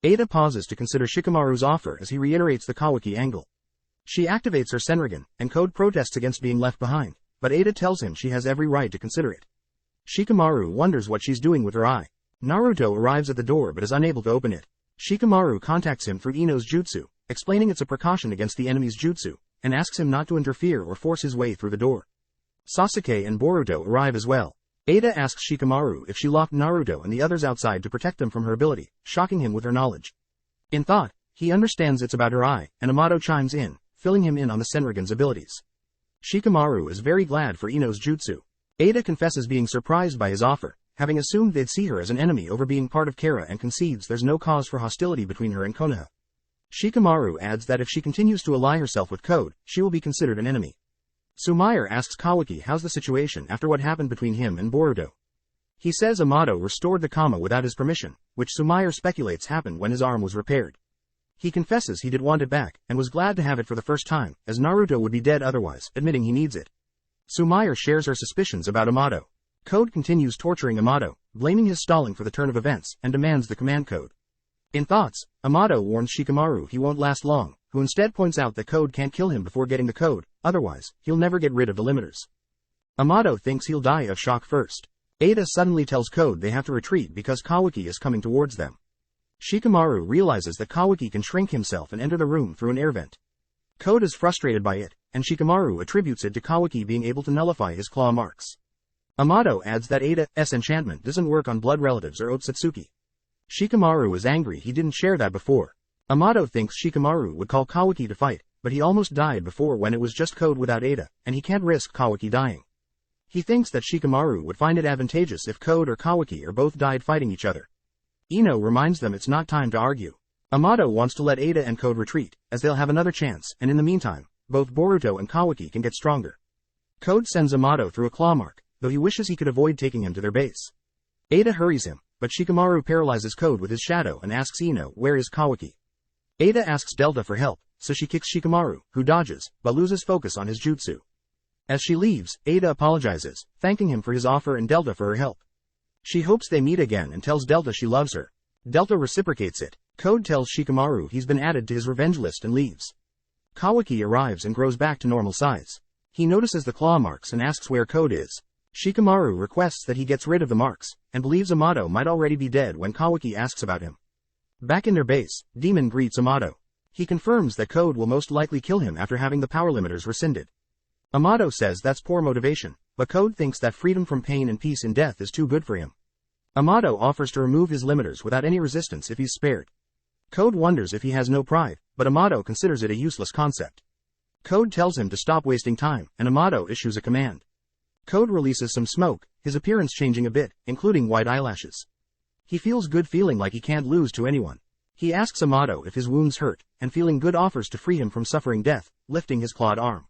Ada pauses to consider Shikamaru's offer as he reiterates the Kawaki angle. She activates her Senrigan, and Code protests against being left behind, but Ada tells him she has every right to consider it. Shikamaru wonders what she's doing with her eye. Naruto arrives at the door but is unable to open it. Shikamaru contacts him through Ino's jutsu, explaining it's a precaution against the enemy's jutsu, and asks him not to interfere or force his way through the door. Sasuke and Boruto arrive as well. Ada asks Shikamaru if she locked Naruto and the others outside to protect them from her ability, shocking him with her knowledge. In thought, he understands it's about her eye, and Amato chimes in, filling him in on the Senrigan's abilities. Shikamaru is very glad for Ino's jutsu. Ada confesses being surprised by his offer, having assumed they'd see her as an enemy over being part of Kara, and concedes there's no cause for hostility between her and Konoha. Shikamaru adds that if she continues to ally herself with Code, she will be considered an enemy. Sumair asks Kawaki how's the situation after what happened between him and Boruto. He says Amato restored the Kama without his permission, which Sumair speculates happened when his arm was repaired. He confesses he did want it back, and was glad to have it for the first time, as Naruto would be dead otherwise, admitting he needs it. Sumair shares her suspicions about Amato. Code continues torturing Amato, blaming his stalling for the turn of events, and demands the command code. In thoughts, Amato warns Shikamaru he won't last long, who instead points out that Code can't kill him before getting the code, otherwise, he'll never get rid of the limiters. Amato thinks he'll die of shock first. Ada suddenly tells Code they have to retreat because Kawaki is coming towards them. Shikamaru realizes that Kawaki can shrink himself and enter the room through an air vent. Code is frustrated by it, and Shikamaru attributes it to Kawaki being able to nullify his claw marks. Amato adds that Ada's enchantment doesn't work on blood relatives or Otsutsuki. Shikamaru is angry he didn't share that before. Amato thinks Shikamaru would call Kawaki to fight, but he almost died before when it was just Code without Ada, and he can't risk Kawaki dying. He thinks that Shikamaru would find it advantageous if Code or Kawaki or both died fighting each other. Ino reminds them it's not time to argue. Amato wants to let Ada and Code retreat, as they'll have another chance, and in the meantime, both Boruto and Kawaki can get stronger. Code sends Amato through a claw mark, though he wishes he could avoid taking him to their base. Ada hurries him, but Shikamaru paralyzes Code with his shadow and asks Ino where is Kawaki. Ada asks Delta for help, so she kicks Shikamaru, who dodges, but loses focus on his jutsu. As she leaves, Ada apologizes, thanking him for his offer and Delta for her help. She hopes they meet again and tells Delta she loves her. Delta reciprocates it. Code tells Shikamaru he's been added to his revenge list and leaves. Kawaki arrives and grows back to normal size. He notices the claw marks and asks where Code is. Shikamaru requests that he gets rid of the marks, and believes Amato might already be dead when Kawaki asks about him. Back in their base, Demon greets Amato. He confirms that Code will most likely kill him after having the power limiters rescinded. Amato says that's poor motivation, but Code thinks that freedom from pain and peace in death is too good for him. Amato offers to remove his limiters without any resistance if he's spared. Code wonders if he has no pride, but Amato considers it a useless concept. Code tells him to stop wasting time, and Amato issues a command. Code releases some smoke, his appearance changing a bit, including white eyelashes. He feels good, feeling like he can't lose to anyone. He asks Amato if his wounds hurt, and feeling good offers to free him from suffering death, lifting his clawed arm.